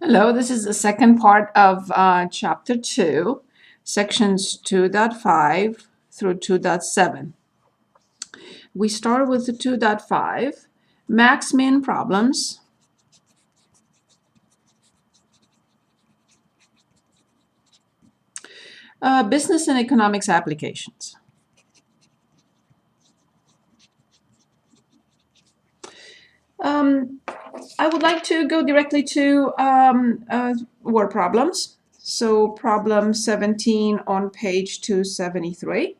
Hello, this is the second part of Chapter 2, Sections 2.5 through 2.7. We start with the 2.5, Max-Min problems. Business and economics applications. I would like to go directly to word problems. So problem 17 on page 273.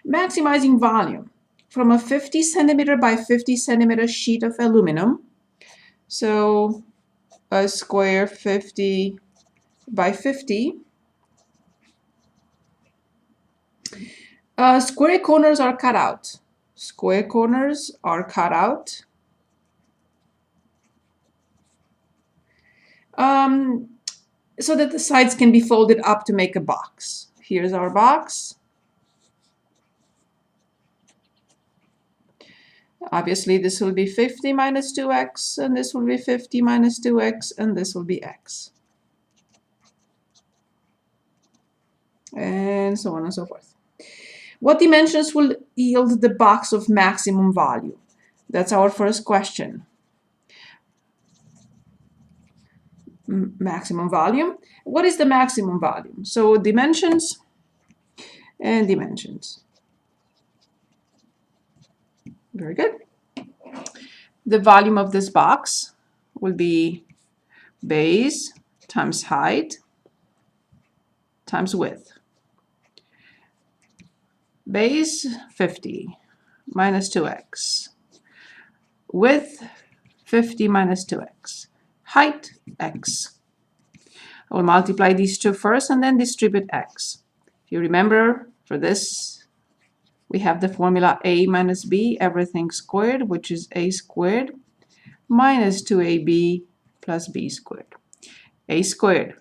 Maximizing volume from a 50 centimeter by 50 centimeter sheet of aluminum. So a square 50 by 50. Square corners are cut out. Square corners are cut out. So that the sides can be folded up to make a box. Here's our box. Obviously, this will be 50 minus 2x, and this will be 50 minus 2x, and this will be x. And so on and so forth. What dimensions will yield the box of maximum volume? That's our first question. Maximum volume. What is the maximum volume? So dimensions and dimensions. Very good. The volume of this box will be base times height times width. Base 50 minus 2x. Width 50 minus 2x. Height x. I will multiply these two first and then distribute x. If you remember, for this, we have the formula a minus b, everything squared, which is a squared minus 2ab plus b squared. A squared,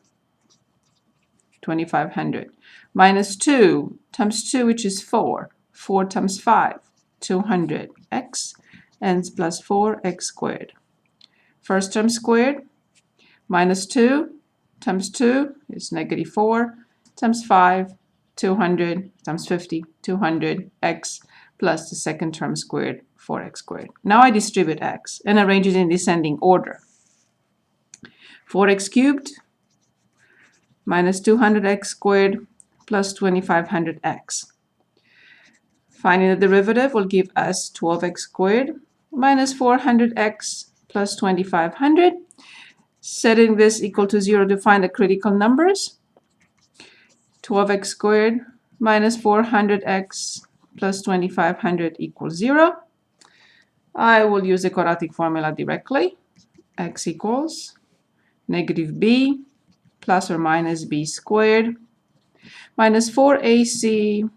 2500, minus 2 times 2, which is 4. 4 times 5, 200x, and plus 4x squared. First term squared, minus 2 times 2 is negative 4, times 5, 200, times 50, 200x, plus the second term squared, 4x squared. Now I distribute x and arrange it in descending order. 4x cubed minus 200x squared plus 2500x. Finding the derivative will give us 12x squared minus 400x plus 2500. Setting this equal to 0 to find the critical numbers. 12x squared minus 400x plus 2500 equals 0. I will use the quadratic formula directly. X equals negative b plus or minus b squared minus 4ac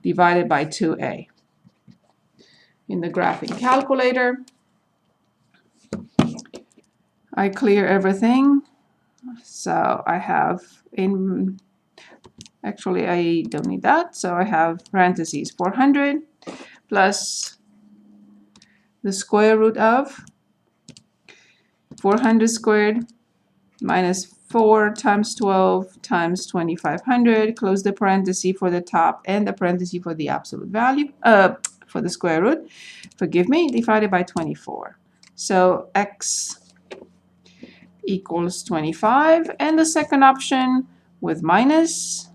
divided by 2a. In the graphing calculator, I clear everything. So I have actually I don't need that. So I have parentheses 400 plus the square root of 400 squared minus 4 times 12 times 2500, close the parenthesis for the top and the parenthesis for the absolute value, for the square root, forgive me, divided by 24. So x equals 25, and the second option with minus,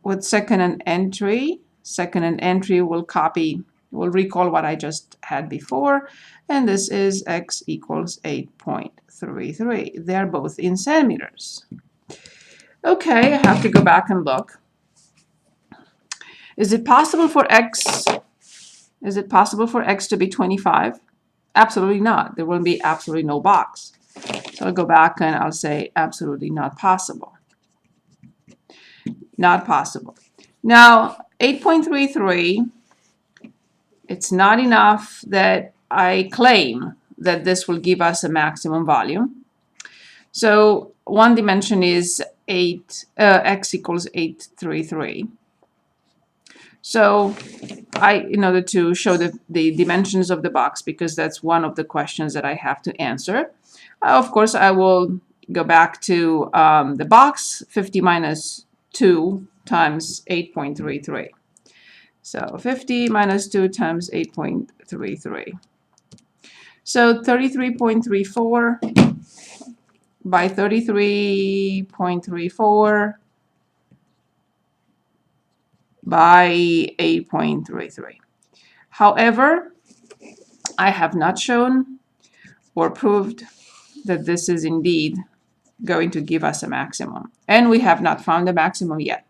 with second and entry will copy, will recall what I just had before, and this is x equals 8.33. They're both in centimeters. Okay, I have to go back and look. Is it possible for x to be 25? Absolutely not. There will be absolutely no box. So I'll go back and I'll say absolutely not possible. Not possible. Now, 8.33, it's not enough that I claim that this will give us a maximum volume. So one dimension is x equals 833. So in order to show the dimensions of the box, because that's one of the questions that I have to answer, of course, I will go back to the box, 50 minus 2 times 8.33. So 50 minus 2 times 8.33. So 33.34 by 33.34 by 8.33. However, I have not shown or proved that this is indeed going to give us a maximum. And we have not found the maximum yet.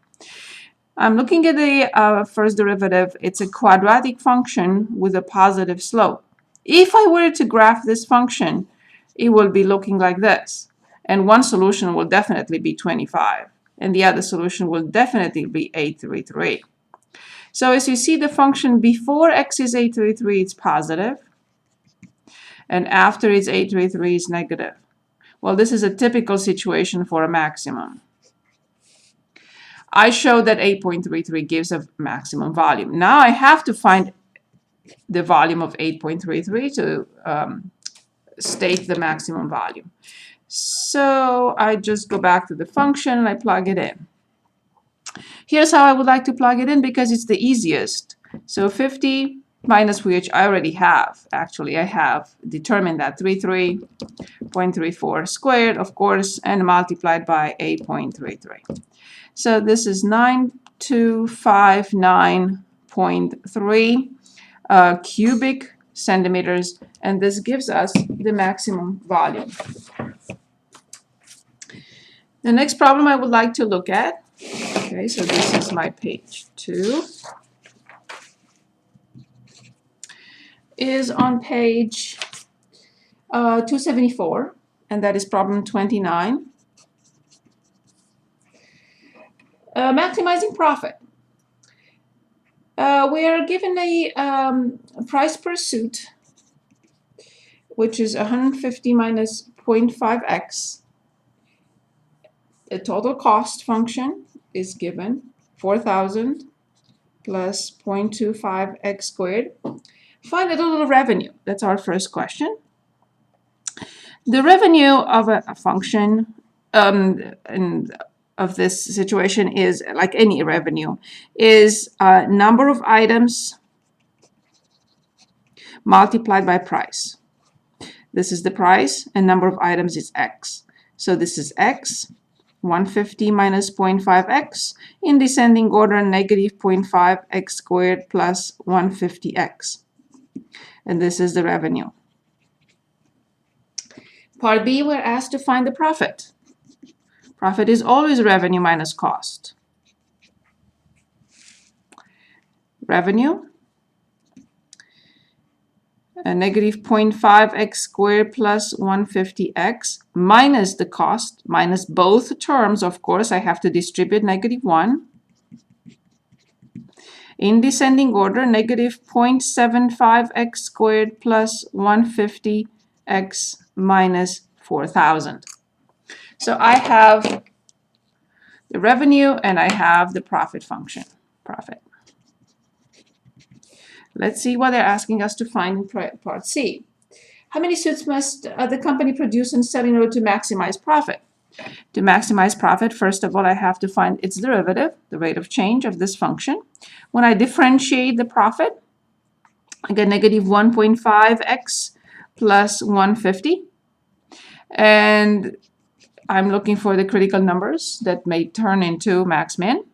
I'm looking at the first derivative. It's a quadratic function with a positive slope. If I were to graph this function, it will be looking like this. And one solution will definitely be 25. And the other solution will definitely be 833. So as you see, the function before x is 833, it's positive. And after it's 833, it's negative. Well, this is a typical situation for a maximum. I showed that 8.33 gives a maximum volume. Now I have to find the volume of 8.33 to state the maximum volume. So I just go back to the function and I plug it in. Here's how I would like to plug it in because it's the easiest. So 50 minus which I already have. Actually, I have determined that 33.34 squared, of course, and multiplied by 8.33. So this is 9259.3 cubic centimeters, and this gives us the maximum volume. The next problem I would like to look at, okay, so this is my page 2, is on page 274, and that is problem 29. Maximizing profit. We are given a price per suit, which is 150 minus 0.5x. The total cost function is given 4,000 plus 0.25x squared. Find the total revenue. That's our first question. The revenue of a function of this situation is, like any revenue, is number of items multiplied by price. This is the price, and number of items is x. So this is x, 150 minus 0.5x, in descending order, negative 0.5x squared plus 150x. And this is the revenue. Part B, we're asked to find the profit. Profit is always revenue minus cost. Revenue, a negative 0.5x squared plus 150x minus the cost, minus both terms, of course. I have to distribute negative 1. In descending order, negative 0.75x squared plus 150x minus 4,000. So I have the revenue and I have the profit function, profit. Let's see what they're asking us to find in part C. How many suits must the company produce and sell in order to maximize profit? To maximize profit, first of all, I have to find its derivative, the rate of change of this function. When I differentiate the profit, I get negative 1.5x plus 150. And I'm looking for the critical numbers that may turn into max min.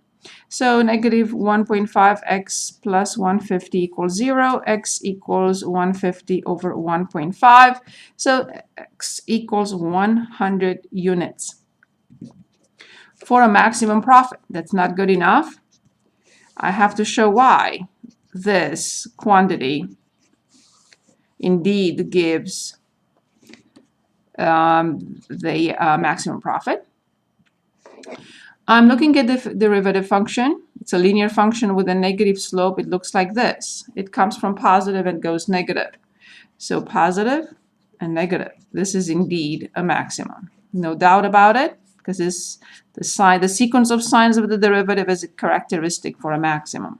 So negative 1.5x plus 150 equals 0. X equals 150 over 1.5. So x equals 100 units. For a maximum profit, that's not good enough. I have to show why this quantity indeed gives the maximum profit. I'm looking at the derivative function. It's a linear function with a negative slope. It looks like this. It comes from positive and goes negative. So positive and negative. This is indeed a maximum. No doubt about it, because the sequence of signs of the derivative is a characteristic for a maximum.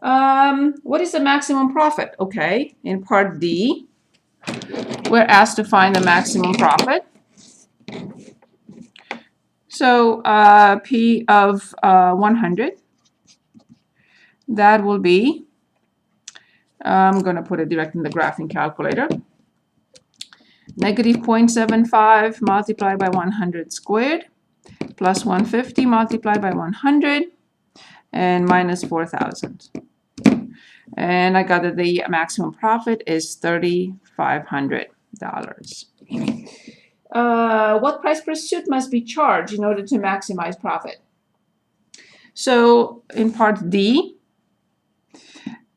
What is the maximum profit? Okay, in part D, we're asked to find the maximum profit. So P of 100, that will be, I'm going to put it direct in the graphing calculator, negative 0.75 multiplied by 100 squared plus 150 multiplied by 100 and minus 4,000. And I got that the maximum profit is $3,500. What price per suit must be charged in order to maximize profit? So in part D,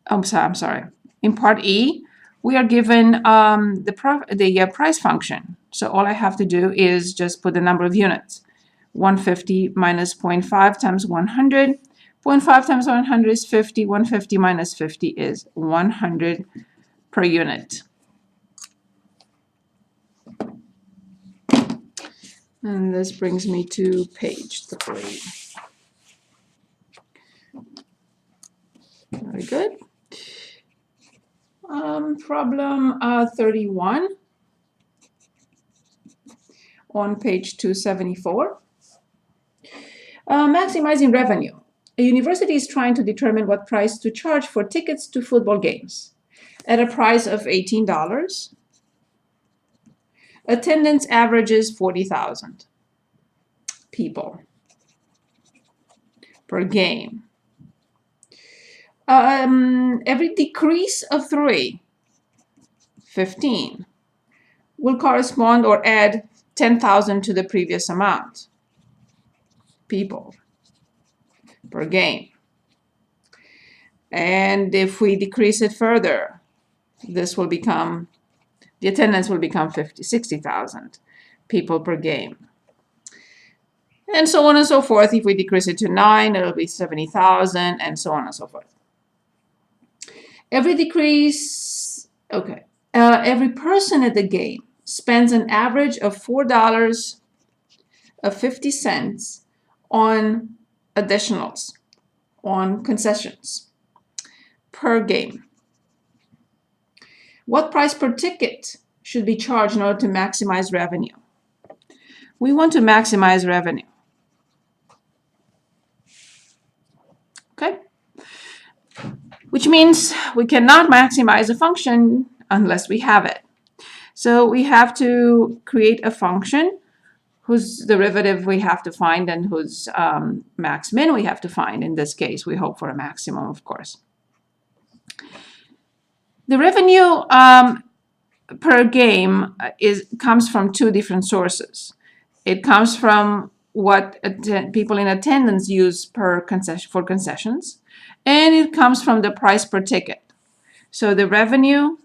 I'm sorry. In part E, we are given the price function. So all I have to do is just put the number of units. 150 minus 0.5 times 100. 0.5 times 100 is 50. 150 minus 50 is 100 per unit. And this brings me to page 3. Very good. Problem 31 on page 274. Maximizing revenue. A university is trying to determine what price to charge for tickets to football games. At a price of $18, attendance averages 40,000 people per game. Every decrease of 3, 15, will correspond or add 10,000 to the previous amount, people per game. And if we decrease it further, this will become, the attendance will become 60,000 people per game. And so on and so forth. If we decrease it to 9, it'll be 70,000, and so on and so forth. Every decrease, okay. Every person at the game spends an average of $4.50 on additionals, on concessions per game. What price per ticket should be charged in order to maximize revenue? We want to maximize revenue. Okay? Which means we cannot maximize a function unless we have it. So we have to create a function whose derivative we have to find and whose max min we have to find. In this case, we hope for a maximum, of course. The revenue per game comes from 2 different sources. It comes from what people in attendance use for concessions, and it comes from the price per ticket. So the revenue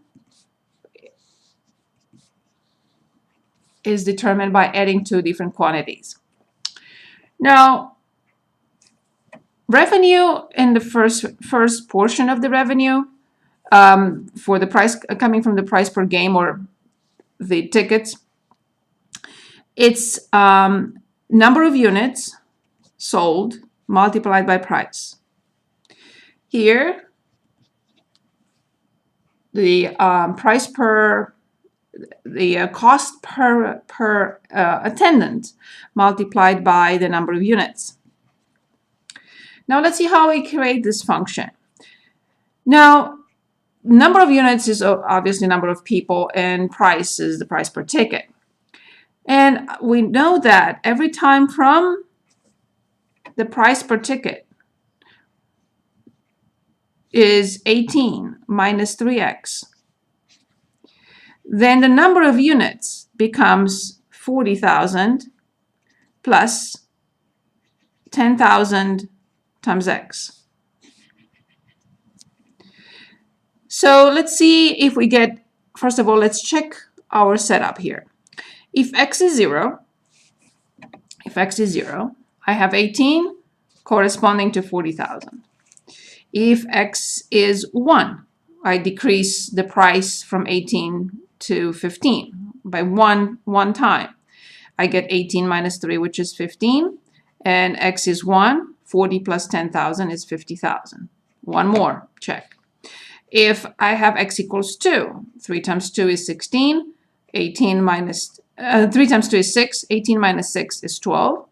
is determined by adding 2 different quantities. Now, revenue in the first portion of the revenue, for the price coming from the price per game or the tickets, it's number of units sold multiplied by price. Here, the cost per attendant multiplied by the number of units. Now let's see how we create this function. Now, number of units is obviously number of people, and price is the price per ticket. And we know that every time from the price per ticket is 18 minus 3x, then the number of units becomes 40,000 plus 10,000 times x. So let's see if we get, first of all, let's check our setup here. If x is 0, I have 18 corresponding to 40,000. If x is 1, I decrease the price from 18 to 15 by one time. I get 18 minus 3, which is 15, and x is 1. 40 plus 10,000 is 50,000, One more, check. If I have x equals 2, 3 times 2 is 16, 18 minus 3 times 2 is 6, 18 minus 6 is 12,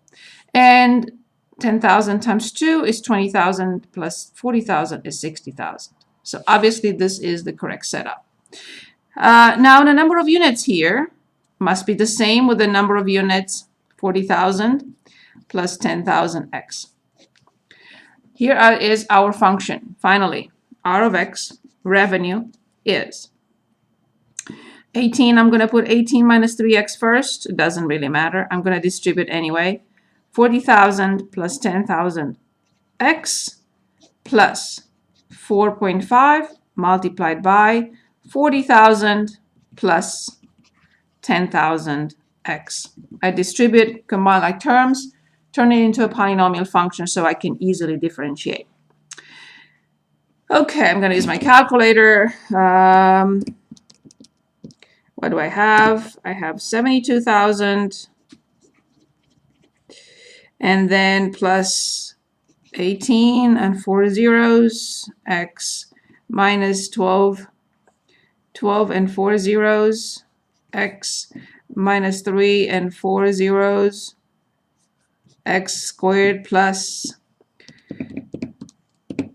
and 10,000 times 2 is 20,000 plus 40,000 is 60,000. So obviously this is the correct setup. Now the number of units here must be the same with the number of units, 40,000 plus 10,000x. Here is our function. Finally, R of x, revenue, is 18. I'm going to put 18 minus 3x first. It doesn't really matter. I'm going to distribute anyway. 40,000 plus 10,000x plus 4.5 multiplied by 40,000 plus 10,000x. I distribute, combine like terms, turn it into a polynomial function so I can easily differentiate. Okay, I'm going to use my calculator. What do I have? I have 72,000 and then plus 18 and 4 zeros, x minus 12 and 4 zeros, x minus 3 and 4 zeros, x squared plus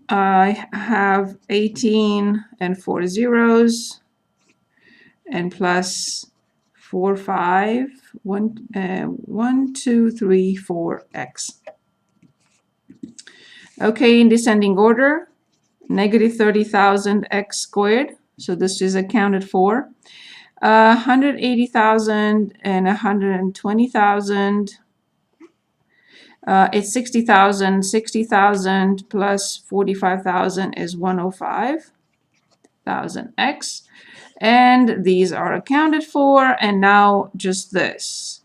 I have 18 and 4 zeros and plus 4, 5, 1, 2, 3, 4, x. Okay, in descending order, negative 30,000 x squared. So this is accounted for. 180,000 and 120,000. It's 60,000. 60,000 plus 45,000 is 105,000 x. And these are accounted for. And now just this.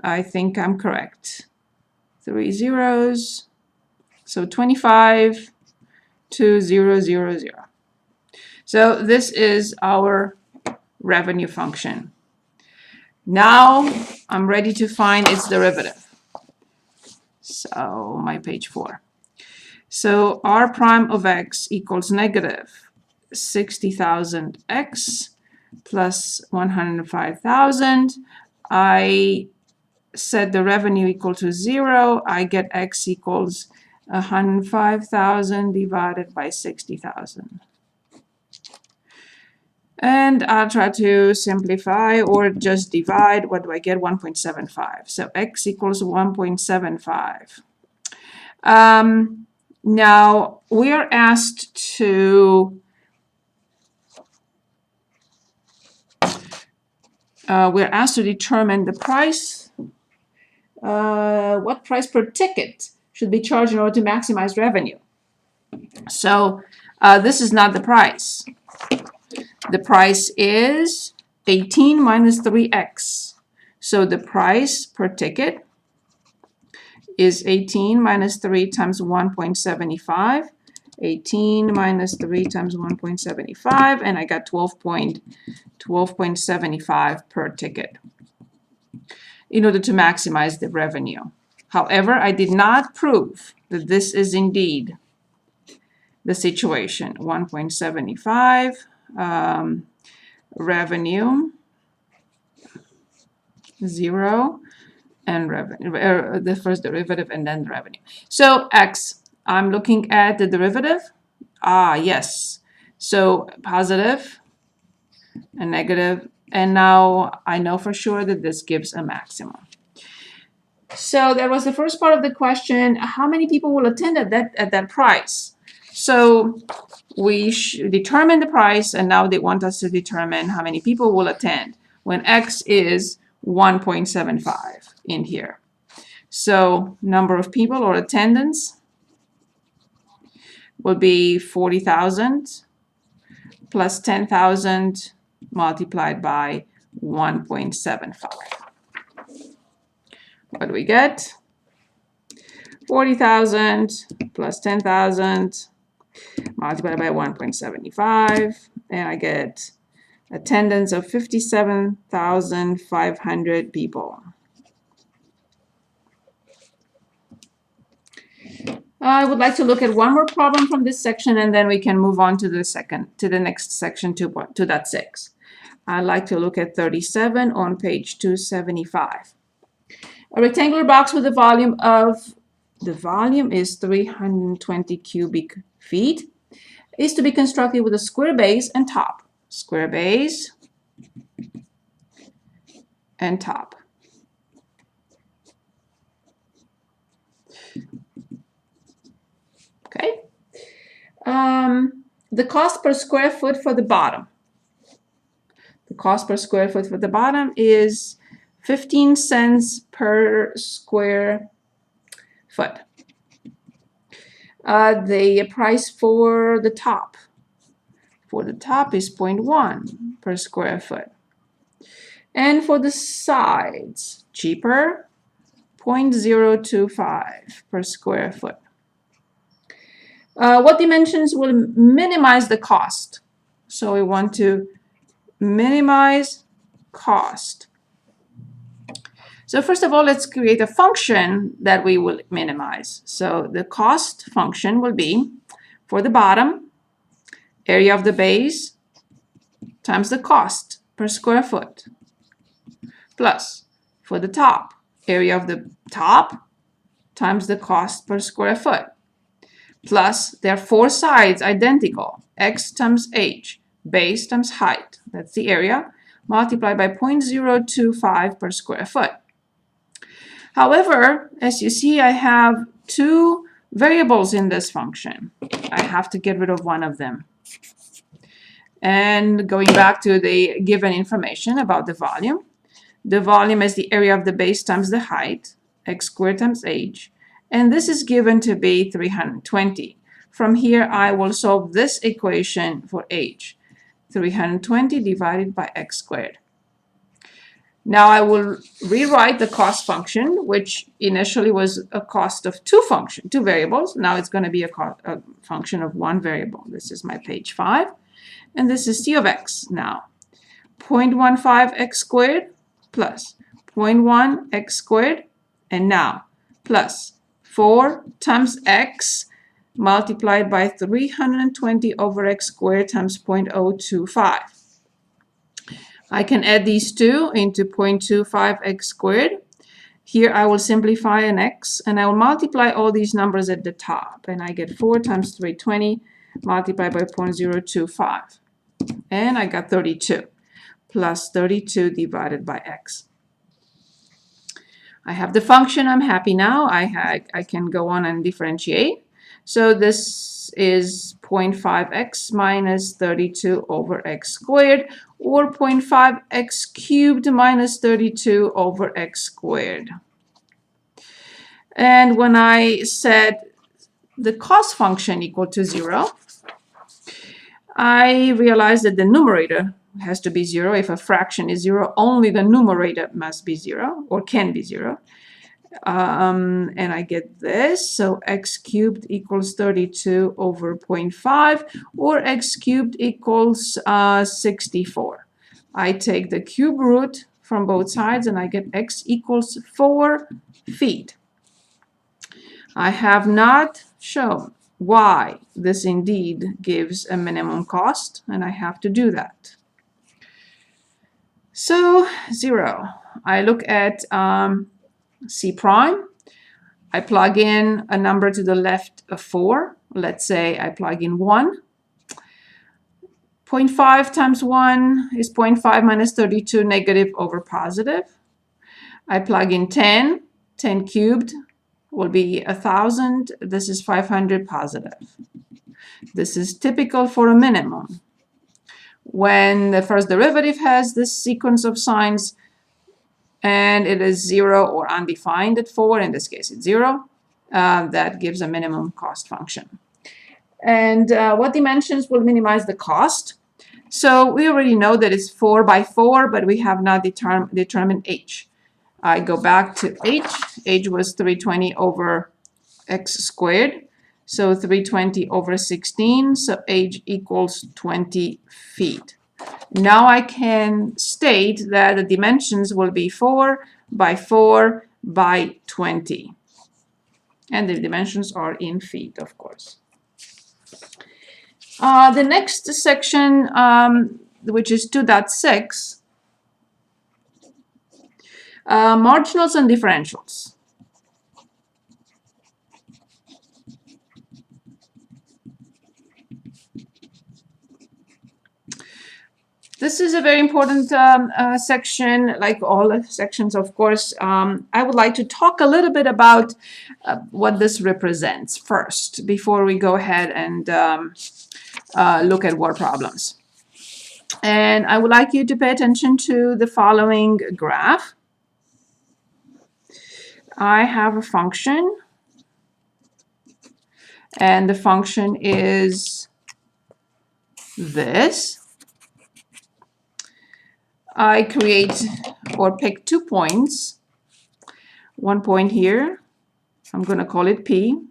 I think I'm correct. 3 zeros. So 25, 2, 0, 0, 0. So this is our revenue function. Now I'm ready to find its derivative. So my page 4. So r prime of x equals negative 60,000x plus 105,000. I set the revenue equal to 0. I get x equals 105,000 divided by 60,000. And I'll try to simplify or just divide. What do I get? 1.75. So x equals 1.75. Now we are asked to determine the price. What price per ticket should be charged in order to maximize revenue? So this is not the price. The price is 18 minus 3x. So the price per ticket is 18 minus 3 times 1.75. 18 minus 3 times 1.75, and I got 12.75 per ticket in order to maximize the revenue. However, I did not prove that this is indeed the situation. 1.75 revenue 0 and revenue, the first derivative and then the revenue. So x, I'm looking at the derivative. Yes. So positive and negative, and now I know for sure that this gives a maximum. So that was the first part of the question. How many people will attend at that price? So we determine the price, and now they want us to determine how many people will attend when x is 1.75 in here. So number of people or attendance will be 40,000 plus 10,000 multiplied by 1.75. What do we get? 40,000 plus 10,000 multiplied by 1.75, and I get attendance of 57,500 people. I would like to look at one more problem from this section, and then we can move on to the next section, 2.6. I'd like to look at 37 on page 275. A rectangular box with a volume of, the volume is 320 cubic feet, is to be constructed with a square base and top. Square base and top. Okay. The cost per square foot for the bottom. The cost per square foot for the bottom is 15 cents per square foot. The price for the top. For the top is 0.1 per square foot. And for the sides, cheaper, 0.025 per square foot. What dimensions will minimize the cost? So we want to minimize cost. So first of all, let's create a function that we will minimize. So the cost function will be, for the bottom, area of the base times the cost per square foot, plus for the top, area of the top times the cost per square foot, plus there are four sides identical, x times h, base times height, that's the area, multiplied by 0.025 per square foot. However, as you see, I have two variables in this function. I have to get rid of one of them. And going back to the given information about the volume is the area of the base times the height, x squared times h, and this is given to be 320. From here, I will solve this equation for h, 320 divided by x squared. Now I will rewrite the cost function, which initially was a cost of two variables. Now it's going to be a function of one variable. This is my page 5. And this is t of x now. 0.15 x squared plus 0.1 x squared, and now plus 4 times x multiplied by 320 over x squared times 0.025. I can add these two into 0.25 x squared. Here I will simplify an x, and I will multiply all these numbers at the top, and I get 4 times 320 multiplied by 0.025. And I got 32, plus 32 divided by x. I have the function. I'm happy now. I can go on and differentiate. So this is 0.5x minus 32 over x squared, or 0.5x cubed minus 32 over x squared. And when I set the cost function equal to 0, I realized that the numerator has to be 0. If a fraction is 0, only the numerator must be 0 or can be 0. And I get this. So x cubed equals 32 over 0.5, or x cubed equals 64. I take the cube root from both sides, and I get x equals 4 feet. I have not shown why this indeed gives a minimum cost, and I have to do that. So 0. I look at C prime. I plug in a number to the left of 4. Let's say I plug in 1. 0.5 times 1 is 0.5 minus 32 negative over positive. I plug in 10. 10 cubed will be 1,000. This is 500 positive. This is typical for a minimum. When the first derivative has this sequence of signs and it is 0 or undefined at 4, in this case it's 0, that gives a minimum cost function. And what dimensions will minimize the cost? So we already know that it's 4 by 4, but we have not determined h. I go back to h. h was 320 over x squared. So 320 over 16, so h equals 20 feet. Now I can state that the dimensions will be 4 by 4 by 20. And the dimensions are in feet, of course. The next section, which is 2.6, marginals and differentials. This is a very important section, like all sections, of course. I would like to talk a little bit about what this represents first, before we go ahead and look at word problems. And I would like you to pay attention to the following graph. I have a function, and the function is this. I create or pick 2 points. One point here, I'm going to call it P.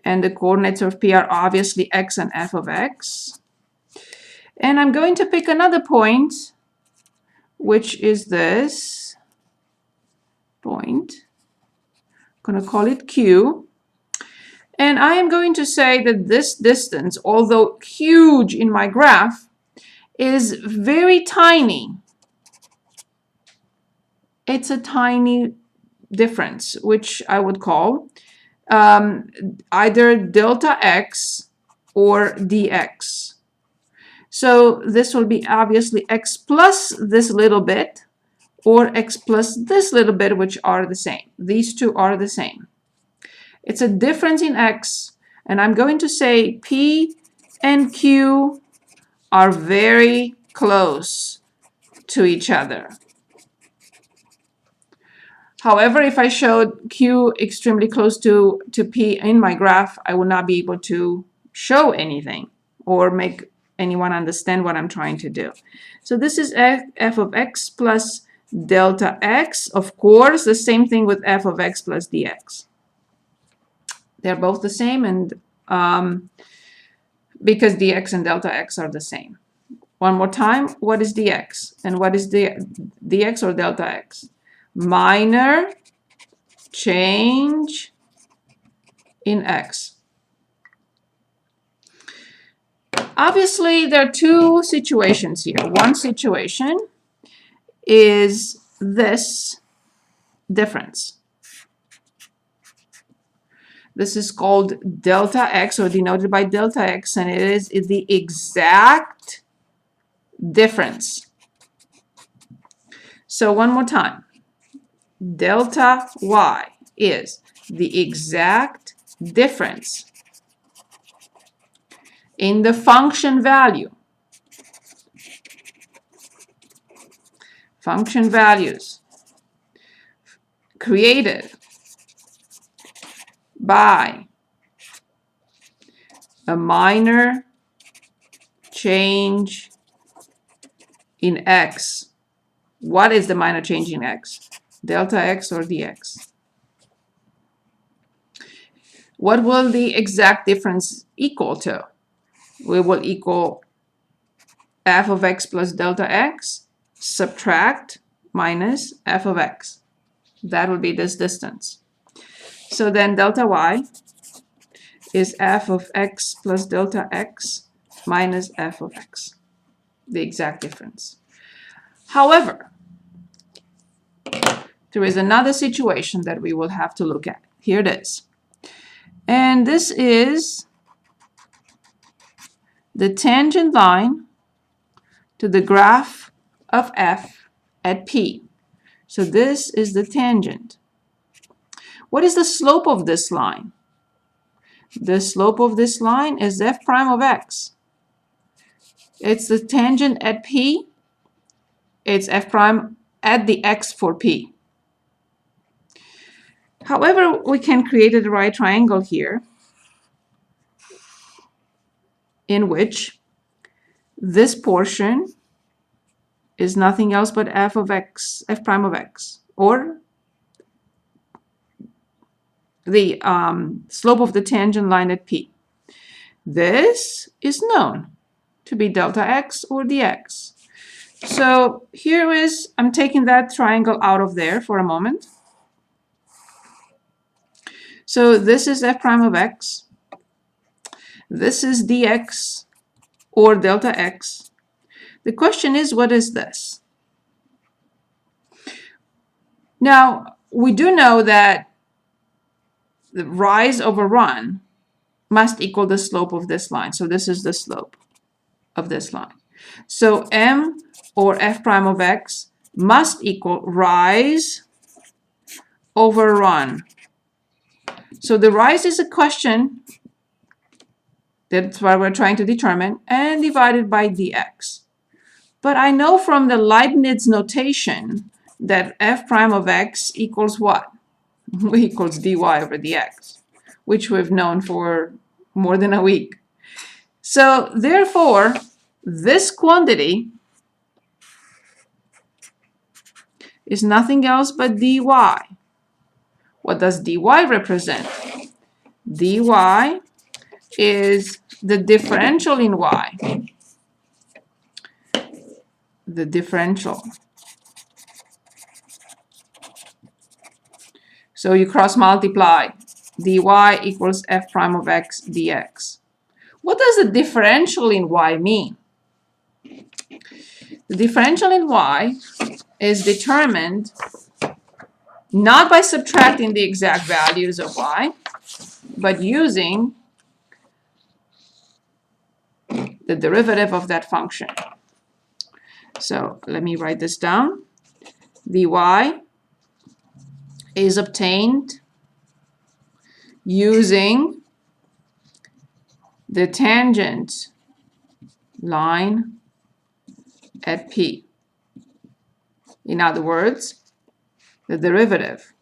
And the coordinates of P are obviously x and f of x. And I'm going to pick another point, which is this point. I'm going to call it Q. And I am going to say that this distance, although huge in my graph, is very tiny. It's a tiny difference, which I would call either delta x or dx. So this will be obviously x plus this little bit, or x plus this little bit, which are the same. These two are the same. It's a difference in x, and I'm going to say P and Q are very close to each other. However, if I showed Q extremely close to P in my graph, I will not be able to show anything or make anyone understand what I'm trying to do. So this is f of x plus delta x. Of course, the same thing with f of x plus dx. They're both the same, and because dx and delta x are the same. One more time, what is dx? And what is dx or delta x? Minor change in x. Obviously, there are two situations here. One situation is this difference. This is called delta x, or denoted by delta x, and it is the exact difference. So one more time. Delta y is the exact difference in the function value. Function values created by a minor change in x. What is the minor change in x? Delta x or dx? What will the exact difference equal to? We will equal f of x plus delta x, subtract minus f of x. That will be this distance. So then delta y is f of x plus delta x minus f of x, the exact difference. However, there is another situation that we will have to look at. Here it is. And this is the tangent line to the graph of f at P. So this is the tangent. What is the slope of this line? The slope of this line is f prime of x. It's the tangent at P. It's f prime at the x for P. However, we can create a right triangle here in which this portion is nothing else but f of x, f prime of x, or the slope of the tangent line at P. This is known to be delta x or dx. So here is, I'm taking that triangle out of there for a moment. So this is f prime of x. This is dx or delta x. The question is, what is this? Now, we do know that the rise over run must equal the slope of this line. So this is the slope of this line. So m or f prime of x must equal rise over run. So the rise is a question, that's what we're trying to determine, and divided by dx. But I know from the Leibniz notation that f prime of x equals what? Equals dy over dx, which we've known for more than a week. So therefore, this quantity is nothing else but dy. What does dy represent? Dy is the differential in y. The differential. So you cross multiply. Dy equals f prime of x dx. What does the differential in y mean? The differential in y is determined not by subtracting the exact values of y, but using the derivative of that function. So let me write this down. Dy is obtained using the tangent line at P. In other words, the derivative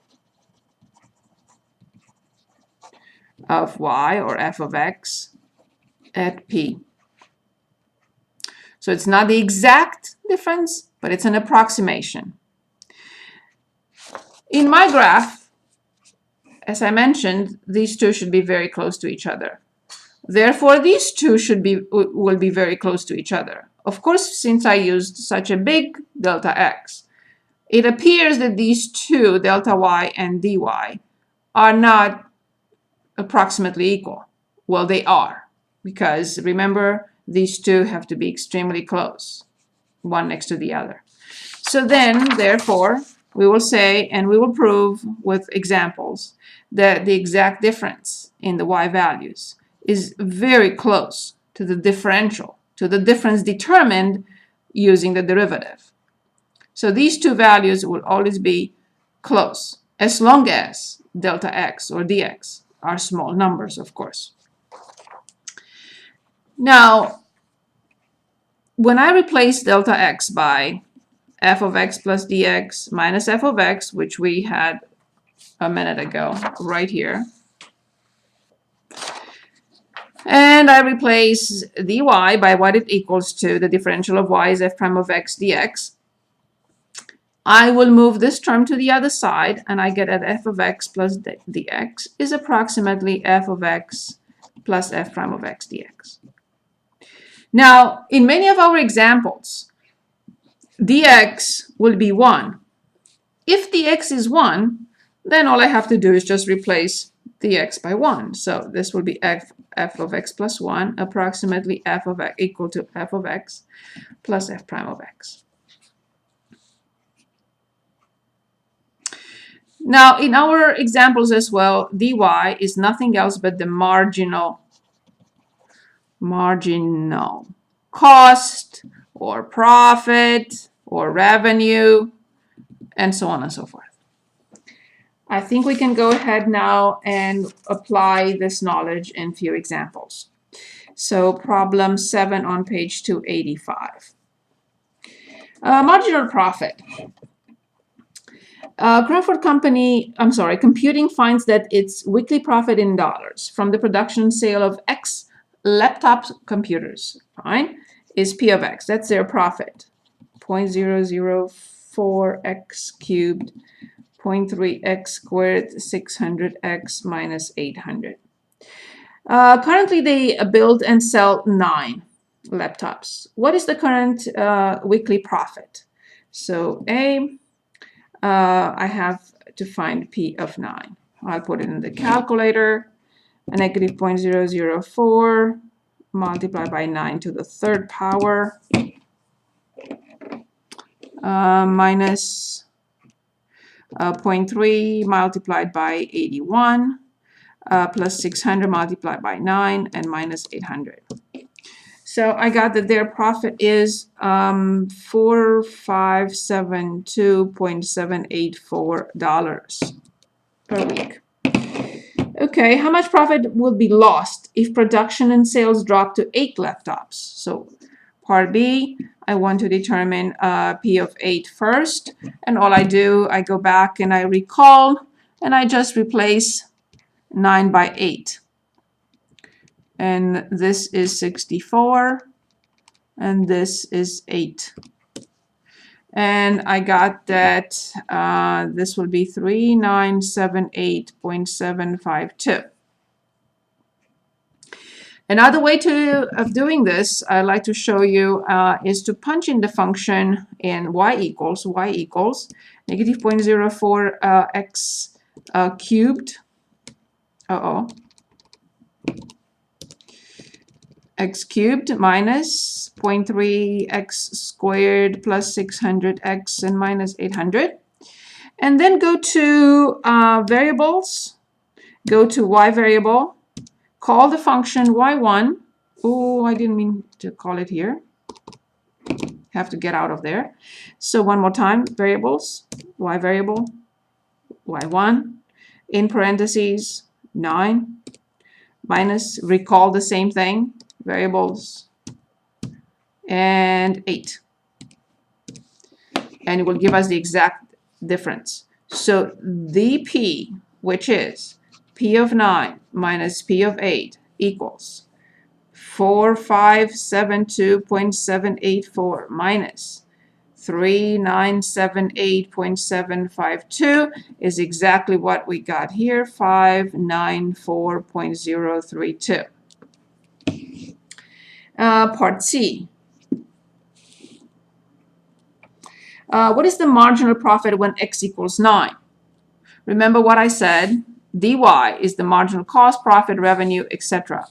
of y or f of x at P. So it's not the exact difference, but it's an approximation. In my graph, as I mentioned, these two should be very close to each other. Therefore, these two will be very close to each other. Of course, since I used such a big delta x, it appears that these two, delta y and dy, are not approximately equal. Well, they are, because remember, these two have to be extremely close, one next to the other. So then, therefore, we will say, and we will prove with examples, that the exact difference in the y values is very close to the differential, to the difference determined using the derivative. So these two values will always be close, as long as delta x or dx are small numbers, of course. Now, when I replace delta x by f of x plus dx minus f of x, which we had a minute ago right here, and I replace dy by what it equals to, the differential of y is f prime of x dx, I will move this term to the other side, and I get that f of x plus dx is approximately f of x plus f prime of x dx. Now, in many of our examples, dx will be 1. If dx is 1, then all I have to do is just replace dx by 1. So this will be f of x plus 1, approximately f of x equal to f of x plus f prime of x. Now, in our examples as well, dy is nothing else but the marginal cost or profit or revenue, and so on and so forth. I think we can go ahead now and apply this knowledge in a few examples. So problem 7 on page 285. Marginal profit. Computing finds that its weekly profit in dollars from the production and sale of X laptop computers, fine, is P of X. That's their profit. 0.004x cubed, 0.3x squared, 600x minus 800. Currently, they build and sell 9 laptops. What is the current weekly profit? So I have to find P of 9. I'll put it in the calculator. A negative 0.004 multiplied by 9 to the third power minus 0.3 multiplied by 81 plus 600 multiplied by 9 and minus 800. So I got that their profit is $4,572.784 per week. Okay, how much profit will be lost if production and sales drop to 8 laptops? So part B, I want to determine P of 8 first. And all I do, I go back and I recall, and I just replace 9 by 8. And this is 64, and this is 8. And I got that this will be 3978.752. Another way of doing this, I'd like to show you, is to punch in the function in y equals negative 0.04 x cubed. X cubed minus 0.3 x squared plus 600x and minus 800. And then go to variables, go to y variable, call the function y1. Oh, I didn't mean to call it here. Have to get out of there. So one more time, variables, y variable, y1, in parentheses, 9, minus, recall the same thing, variables, and 8. And it will give us the exact difference. So dp, which is p of 9 minus p of 8, equals 4572.784 minus 3978.752 is exactly what we got here, 594.032. Part C. What is the marginal profit when x equals 9? Remember what I said, dy is the marginal cost, profit, revenue, etc.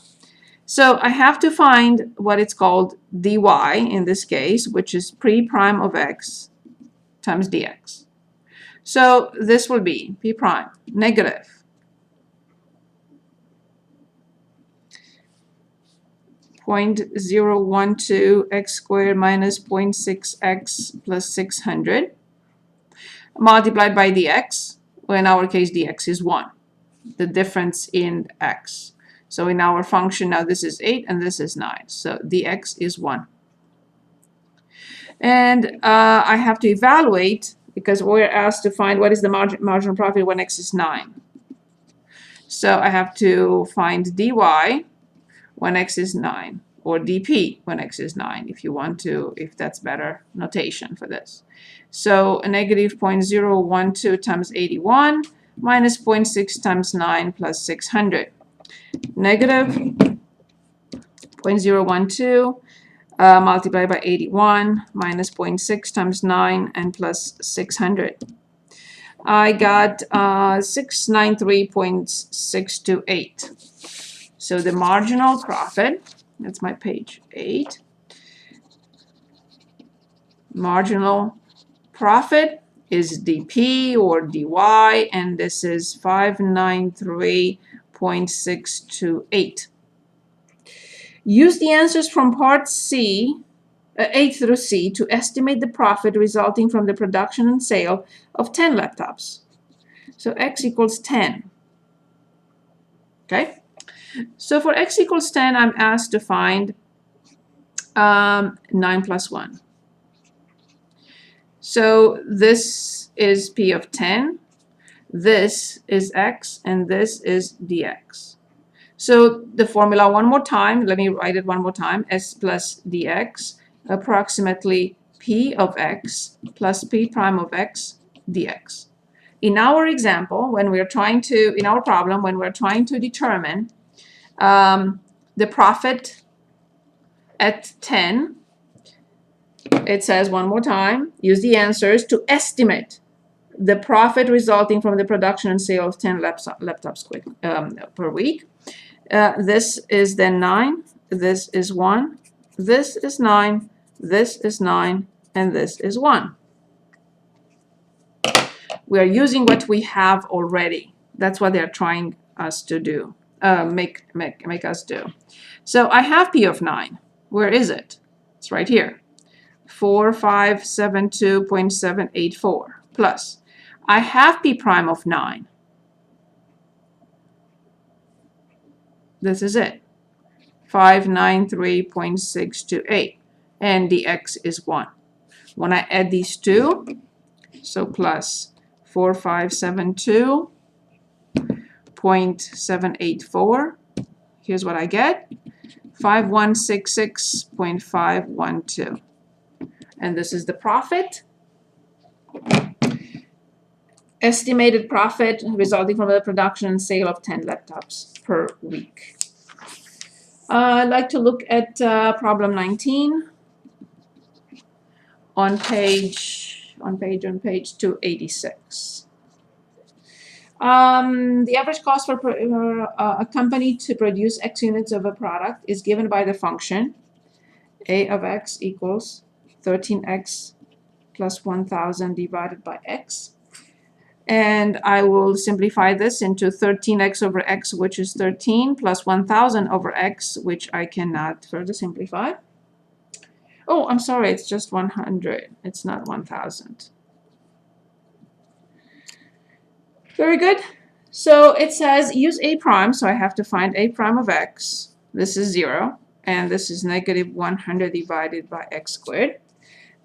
So I have to find what it's called dy in this case, which is p prime of x times dx. So this will be p prime negative 0.012 x squared minus 0.6x plus 600 multiplied by dx. Well, in our case, dx is 1, the difference in x. So in our function now, this is 8 and this is 9. So dx is 1. And I have to evaluate, because we're asked to find what is the marginal profit when x is 9. So I have to find dy when x is 9, or dp when x is 9, if you want to, if that's better notation for this. So a negative 0.012 times 81 minus 0.6 times 9 plus 600. Negative 0.012 multiplied by 81 minus 0.6 times 9 and plus 600. I got 693.628. So the marginal profit, that's my page 8, marginal profit is dp or dy, and this is 593.628. Use the answers from part C, A through C, to estimate the profit resulting from the production and sale of 10 laptops. So x equals 10. Okay? So for x equals 10, I'm asked to find 9 plus 1. So this is p of 10, this is x, and this is dx. So the formula one more time, let me write it one more time, s plus dx, approximately p of x plus p prime of x dx. In our example, when we're trying to, in our problem, when we're trying to determine the profit at 10, it says one more time, use the answers to estimate the profit resulting from the production and sale of 10 laptops per week. This is then 9, this is 1, this is 9, this is 9, and this is 1. We are using what we have already. That's what they're trying us to do, make us do. So I have P of 9. Where is it? It's right here. 4572.784 plus. I have P prime of 9. This is it. 593.628. And the x is 1. When I add these two, so plus 4572.784, here's what I get. 5166.512. And this is the profit. Estimated profit resulting from the production and sale of 10 laptops per week. I'd like to look at problem 19 on page 286. The average cost for a company to produce X units of a product is given by the function A of X equals 13X plus 1,000 divided by X. And I will simplify this into 13x over x, which is 13, plus 1,000 over x, which I cannot further simplify. Oh, I'm sorry, it's just 100. It's not 1,000. Very good. So it says use a prime, so I have to find a prime of x. This is 0, and this is negative 100 divided by x squared.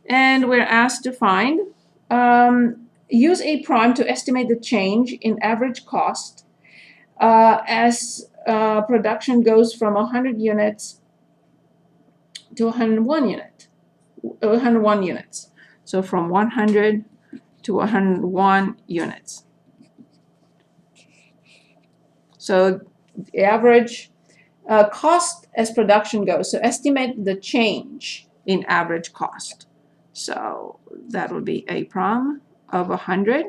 And we're asked to find use a prime to estimate the change in average cost as production goes from 100 units to 101 units. So from 100 to 101 units. So the average cost as production goes. So estimate the change in average cost. So that would be a prime of 100,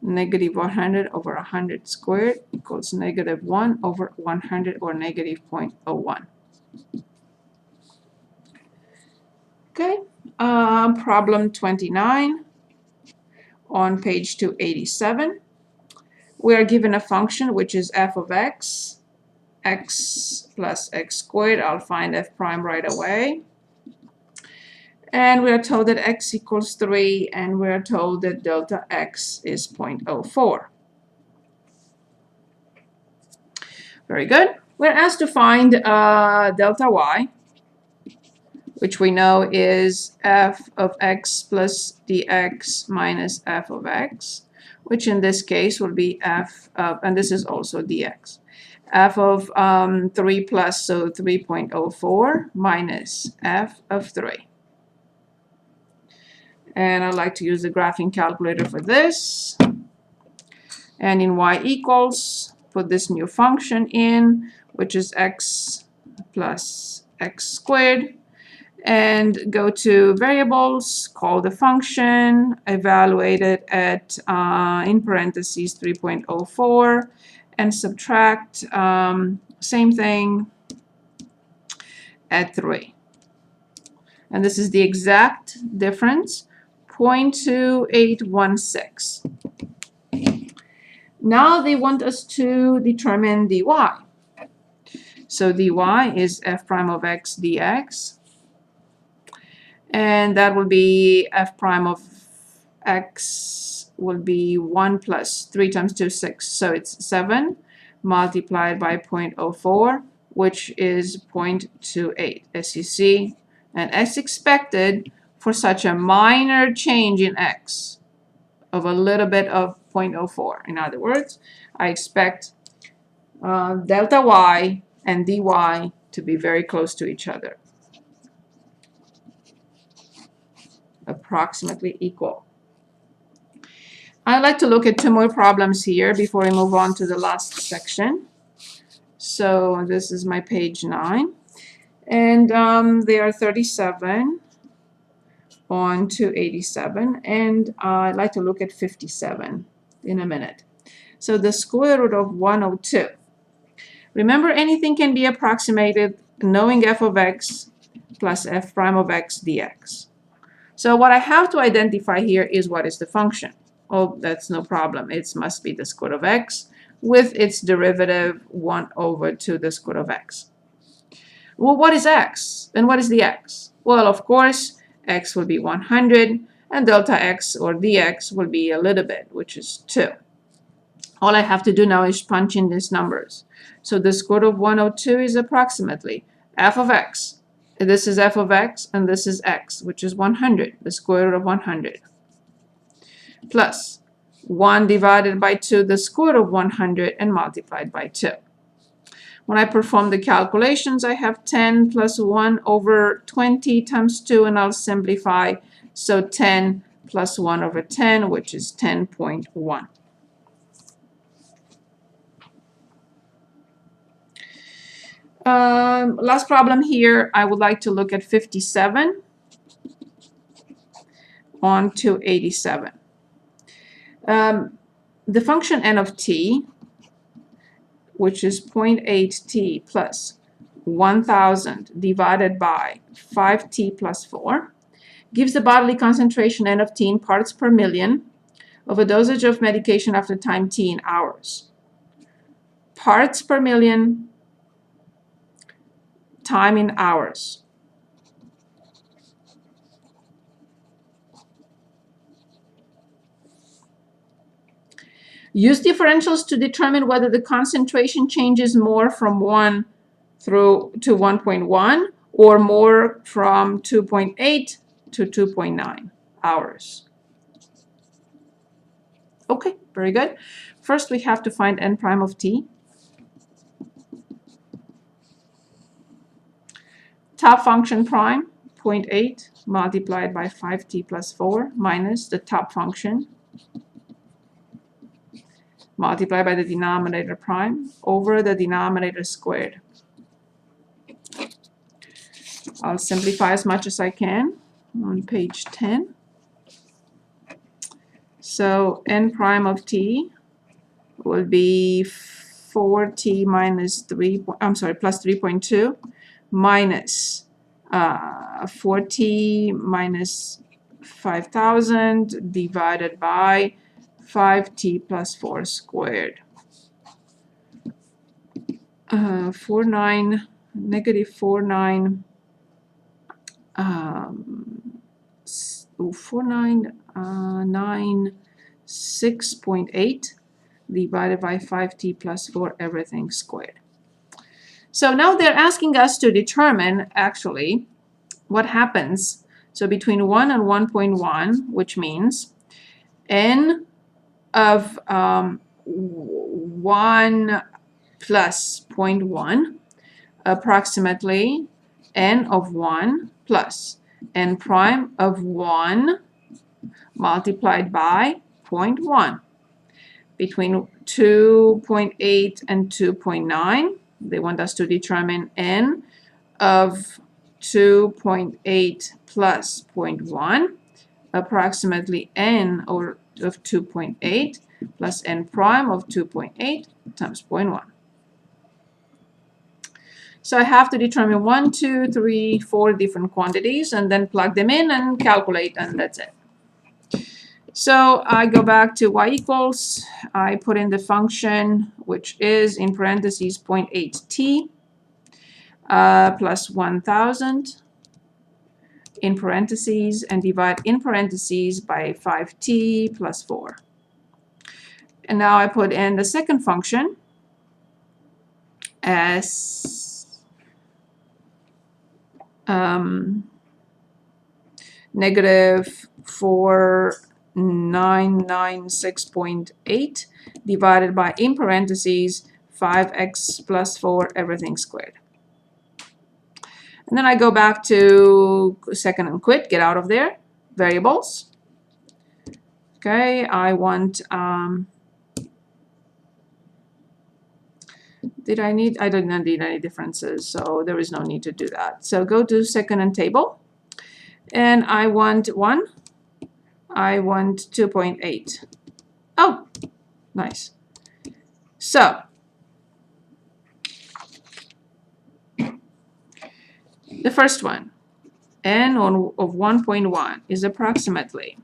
negative 100 over 100 squared equals negative 1 over 100, or negative 0.01. Okay, problem 29 on page 287. We are given a function which is f of x, x plus x squared. I'll find f prime right away. And we are told that x equals 3, and we are told that delta x is 0.04. Very good. We're asked to find delta y, which we know is f of x plus dx minus f of x, which in this case will be f of, and this is also dx, f of 3 plus, so 3.04 minus f of 3. And I'd like to use the graphing calculator for this. And in y equals, put this new function in, which is x plus x squared. And go to variables, call the function, evaluate it at, in parentheses, 3.04, and subtract, same thing, at 3. And this is the exact difference. 0.2816. Now they want us to determine dy. So dy is f prime of x dx. And that will be f prime of x will be 1 plus 3 times 2, 6. So it's 7 multiplied by 0.04, which is 0.28, as you see. And as expected, for such a minor change in x of a little bit of 0.04. In other words, I expect delta y and dy to be very close to each other, approximately equal. I'd like to look at 2 more problems here before we move on to the last section. So this is my page 9. And they are 37, on 287, and I'd like to look at 57 in a minute. So the square root of 102. Remember, anything can be approximated knowing f of x plus f prime of x dx. So what I have to identify here is what is the function. Oh, that's no problem. It must be the square root of x with its derivative 1 over 2 the square root of x. Well, what is x? And what is the x? Well, of course, x will be 100, and delta x or dx will be a little bit, which is 2. All I have to do now is punch in these numbers. So the square root of 102 is approximately f of x. This is f of x, and this is x, which is 100, the square root of 100, plus 1 divided by 2, the square root of 100, and multiplied by 2. When I perform the calculations, I have 10 plus 1 over 20 times 2, and I'll simplify. So 10 plus 1 over 10, which is 10.1. Last problem here, I would like to look at 57 on 287. The function n of t, which is 0.8t plus 1000 divided by 5t plus 4, gives the bodily concentration n of t in parts per million of a dosage of medication after time t in hours. Parts per million, time in hours. Use differentials to determine whether the concentration changes more from 1 through to 1.1 or more from 2.8 to 2.9 hours. Okay, very good. First, we have to find n prime of t. Top function prime, 0.8 multiplied by 5t plus 4 minus the top function multiplied by the denominator prime over the denominator squared. I'll simplify as much as I can on page 10. So n prime of t will be 4t minus 3, plus 3.2 minus 4t minus 5,000 divided by 5t plus 4 squared. 49, negative 49, 4996.8 divided by 5t plus 4 everything squared. So now they're asking us to determine actually what happens. So between 1 and 1.1, which means n of 1 plus 0.1, approximately n of 1 plus n prime of 1 multiplied by 0.1. Between 2.8 and 2.9, they want us to determine n of 2.8 plus 0.1, approximately n of 2.8 plus n prime of 2.8 times 0.1. So I have to determine 1, 2, 3, 4 different quantities and then plug them in and calculate, and that's it. So I go back to y equals, I put in the function, which is in parentheses 0.8t plus 1000 in parentheses, and divide in parentheses by 5t plus 4. And now I put in the second function as negative 4996.8 divided by, in parentheses, 5x plus 4 everything squared. And then I go back to second and quit, get out of there, variables. Okay, I want, I did not need any differences, so there is no need to do that. So go to second and table. And I want 1. I want 2.8. Oh, nice. So the first one, n of 1.1 is approximately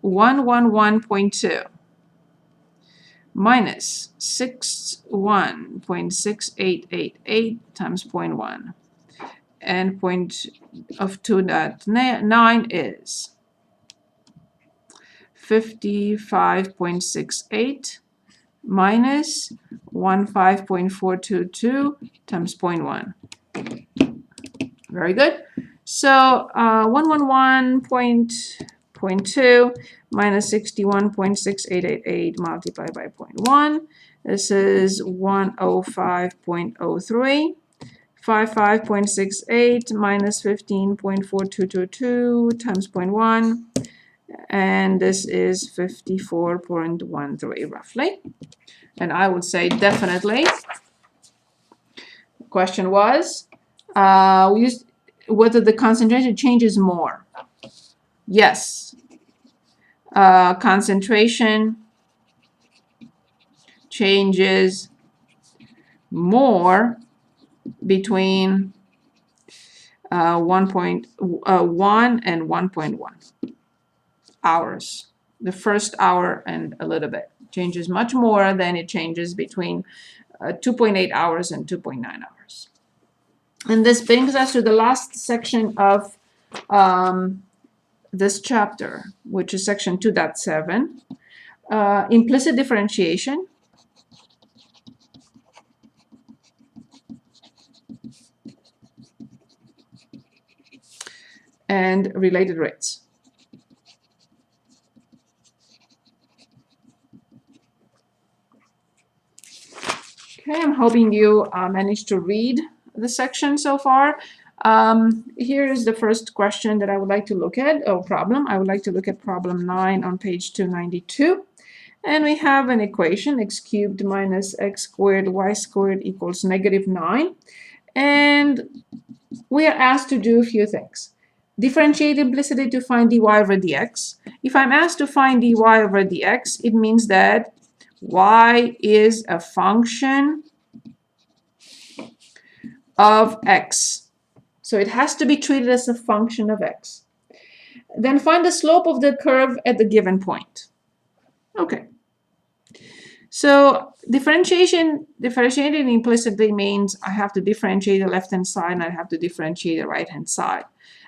111.2 minus 61.6888 times 0.1, and point of 2.9 is 55.68 minus 15.422 times 0.1. Very good. So 111.2 minus 61.6888 multiplied by 0.1. This is 105.03. 55.68 minus 15.4222 times 0.1. And this is 54.13 roughly. And I would say definitely. The question was whether the concentration changes more. Yes. Concentration changes more between 1.1 and 1.1 hours. The first hour and a little bit changes much more than it changes between 2.8 hours and 2.9 hours. And this brings us to the last section of this chapter, which is section 2.7, implicit differentiation. And related rates. Okay, I'm hoping you managed to read the section so far. Here is the first question that I would like to look at, or problem. I would like to look at problem 9 on page 292. And we have an equation, x cubed minus x squared y squared equals -9. And we are asked to do a few things. Differentiate implicitly to find dy over dx. If I'm asked to find dy over dx, it means that y is a function of x. So it has to be treated as a function of x. Then find the slope of the curve at the given point. Okay. So differentiating implicitly means I have to differentiate the left-hand side and I have to differentiate the right-hand side.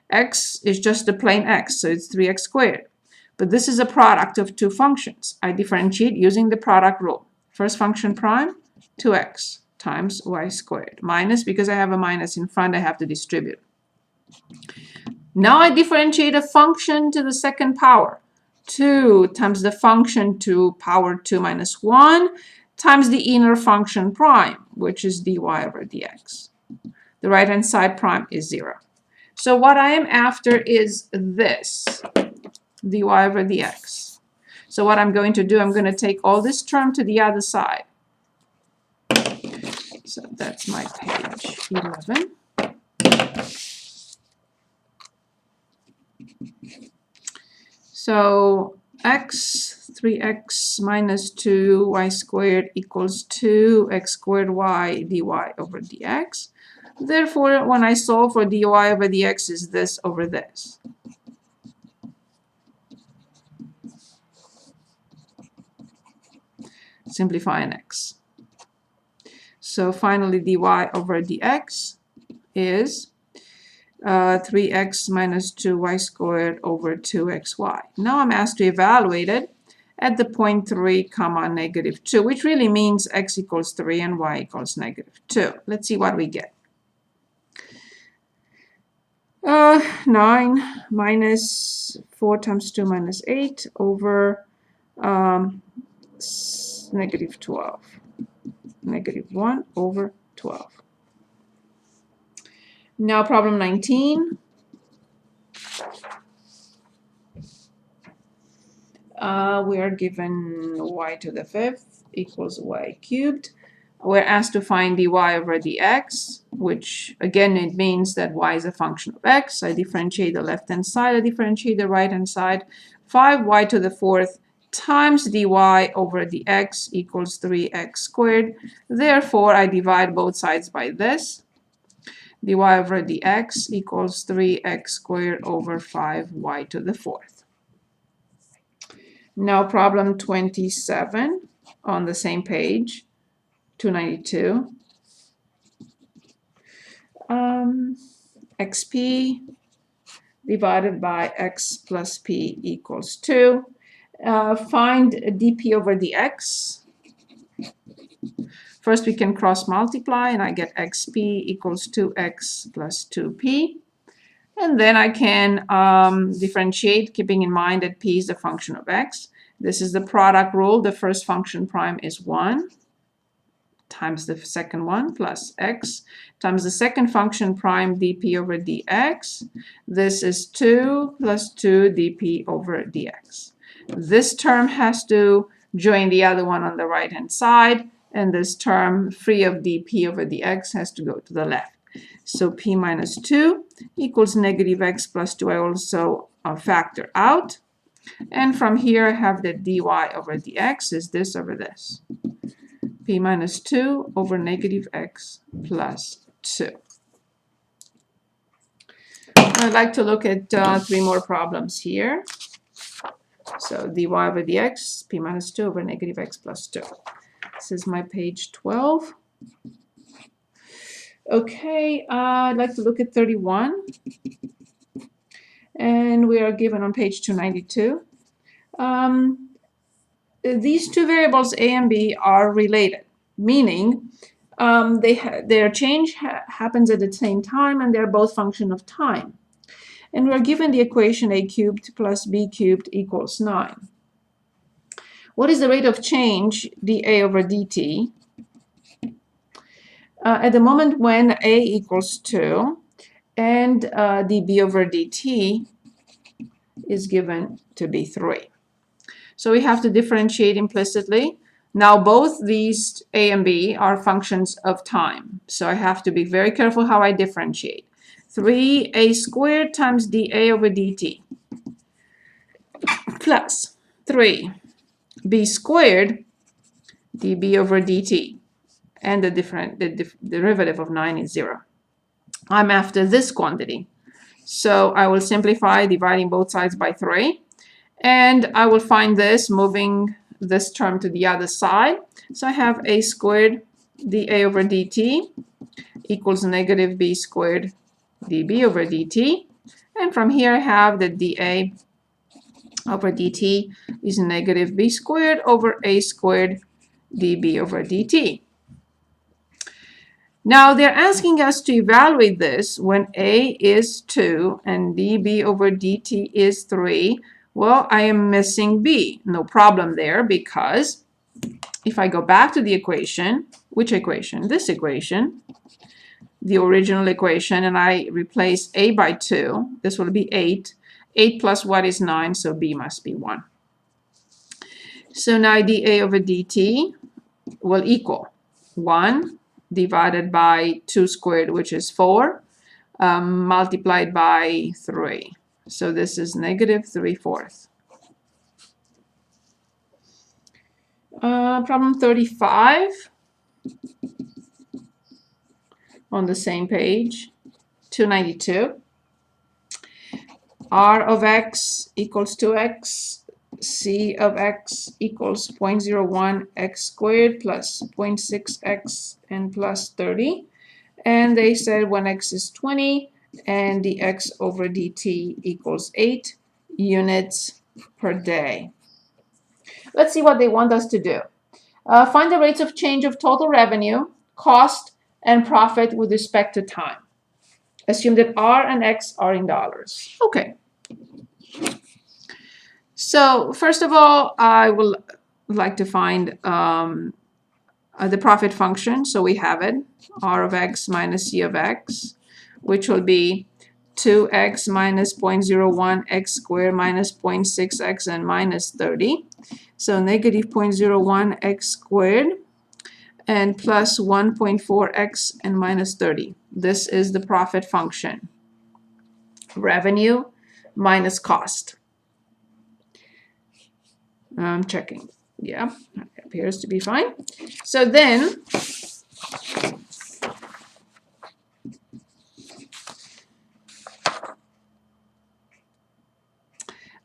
X is just the plain x, so it's 3x squared. But this is a product of two functions. I differentiate using the product rule. First function prime, 2x times y squared. Minus, because I have a minus in front, I have to distribute. Now I differentiate a function to the second power. 2 times the function to power 2 minus 1 times the inner function prime, which is dy over dx. The right-hand side prime is 0. So what I am after is this, dy over dx. So what I'm going to do, I'm going to take all this term to the other side. So that's my page 11. So x, 3x minus 2 y squared equals 2x squared y dy over dx. Therefore, when I solve for dy over dx is this over this. Simplify an x. So finally, dy over dx is 3x minus 2y squared over 2xy. Now I'm asked to evaluate it at the point 3 comma negative 2, which really means x equals 3 and y equals negative 2. Let's see what we get. 9 minus 4 times 2 minus 8 over negative 12. Negative 1 over 12. Now problem 19. We are given y to the 5th equals y cubed we're asked to find dy over dx, which again, it means that y is a function of x. I differentiate the left-hand side, I differentiate the right-hand side. 5y to the fourth times dy over dx equals 3x squared. Therefore, I divide both sides by this. dy over dx equals 3x squared over 5y to the fourth. Now problem 27 on the same page, 292. Xp divided by x plus p equals 2. Find dp over dx. First, we can cross multiply, and I get xp equals 2x plus 2p. And then I can differentiate, keeping in mind that p is a function of x. This is the product rule. The first function prime is 1 times the second one plus x times the second function prime dp over dx. This is 2 plus 2 dp over dx. This term has to join the other one on the right-hand side, and this term free of dp over dx has to go to the left. So p minus 2 equals negative x plus 2. I also factor out. And from here, I have that dy over dx is this over this. P minus 2 over negative x plus 2. I'd like to look at 3 more problems here. So dy over dx, p minus 2 over negative x plus 2. This is my page 12. Okay, I'd like to look at 31. And we are given on page 292. These two variables a and b are related, meaning their change happens at the same time, and they're both function of time. And we're given the equation a cubed plus b cubed equals 9. What is the rate of change dA over dt at the moment when a equals 2 and dB over dt is given to be 3? So we have to differentiate implicitly. Now both these a and b are functions of time, so I have to be very careful how I differentiate. 3a squared times dA over dt plus 3b squared dB over dt, and the derivative of 9 is 0. I'm after this quantity, so I will simplify, dividing both sides by 3. And I will find this, moving this term to the other side. So I have a squared dA over dt equals negative b squared dB over dt. And from here I have that dA over dt is negative b squared over a squared dB over dt. Now they're asking us to evaluate this when a is 2 and dB over dt is 3. Well, I am missing b. No problem there, because if I go back to the equation, which equation? This equation, the original equation, and I replace a by 2, this will be 8. 8 plus what is 9, so b must be 1. So now dA over dt will equal 1 divided by 2 squared, which is 4, multiplied by 3. So this is negative 3/4. Problem 35 on the same page, 292. R of x equals 2x, C of x equals 0.01 x squared plus 0.6x and plus 30. And they said when x is 20, and dx over dt equals 8 units per day. Let's see what they want us to do. Find the rates of change of total revenue, cost, and profit with respect to time. Assume that R and X are in dollars. Okay. So first of all, I will like to find the profit function. So we have it, R of X minus C of X, which will be 2x minus 0.01 x squared minus 0.6x and minus 30. So negative 0.01 x squared and plus 1.4x and minus 30. This is the profit function. Revenue minus cost. I'm checking. Yeah, appears to be fine. So then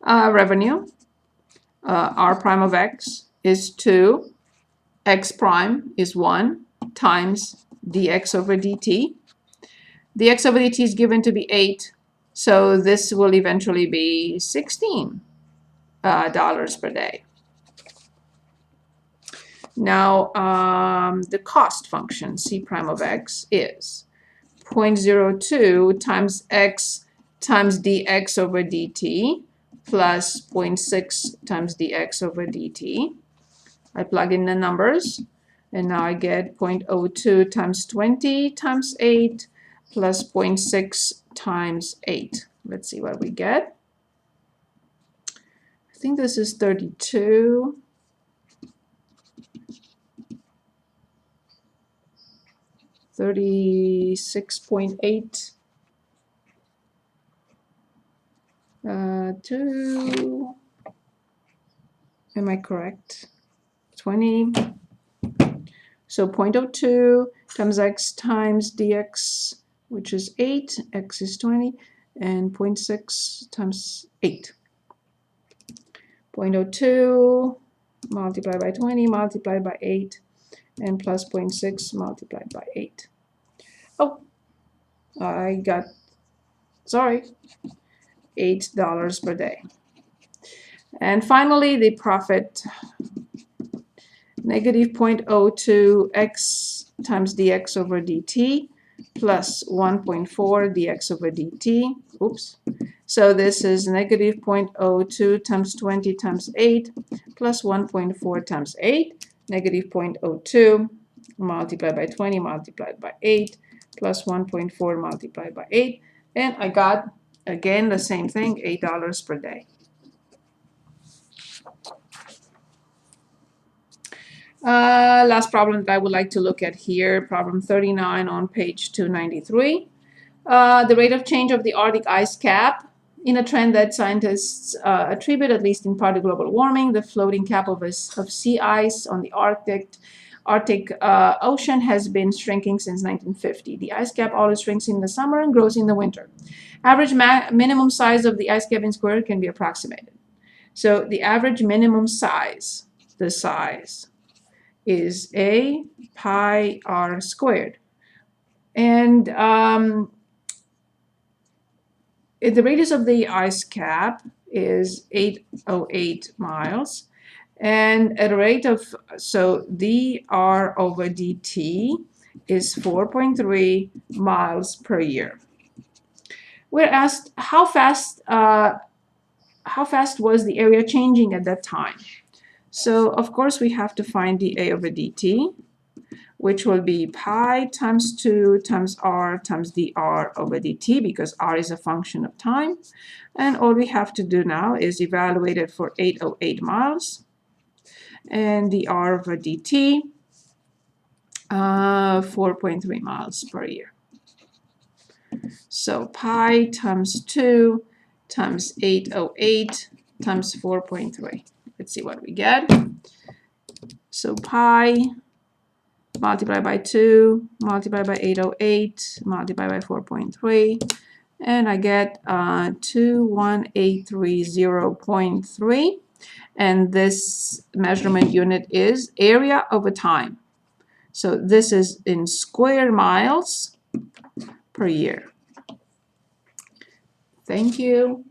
revenue, r prime of x is 2, x prime is 1 times dx over dt. Dx over dt is given to be 8, so this will eventually be $16 per day. Now, the cost function, c prime of x, is 0.02 times x times dx over dt plus 0.6 times dx over dt. I plug in the numbers, and now I get 0.02 times 20 times 8 plus 0.6 times 8. Let's see what we get. I think this is 32. 36.8. 2. Am I correct? 20. So 0.02 times x times dx, which is 8. X is 20. And 0.6 times 8. 0.02 multiplied by 20 multiplied by 8. And plus 0.6 multiplied by 8. Oh, I got, sorry, $8 per day. And finally, the profit, negative 0.02 x times dx over dt plus 1.4 dx over dt. Oops. So this is negative 0.02 times 20 times 8 plus 1.4 times 8. Negative 0.02 multiplied by 20 multiplied by 8 plus 1.4 multiplied by 8. And I got, again, the same thing, $8 per day. Last problem that I would like to look at here, problem 39 on page 293. The rate of change of the Arctic ice cap in a trend that scientists attribute, at least in part, to global warming. The floating cap of sea ice on the Arctic Ocean has been shrinking since 1950. The ice cap always shrinks in the summer and grows in the winter. Average minimum size of the ice cap in square can be approximated. So the average minimum size, the size, is a pi r squared. And the radius of the ice cap is 808 miles. And at a rate of, so dr over dt is 4.3 miles per year. We're asked how fast was the area changing at that time? So of course we have to find dA over dt, which will be pi times 2 times r times dr over dt, because r is a function of time. And all we have to do now is evaluate it for 808 miles. And dr over dt, 4.3 miles per year. So pi times 2 times 808 times 4.3. Let's see what we get. So pi multiplied by 2 multiplied by 808 multiplied by 4.3, and I get 21830.3. And this measurement unit is area over time. So this is in square miles per year. Thank you.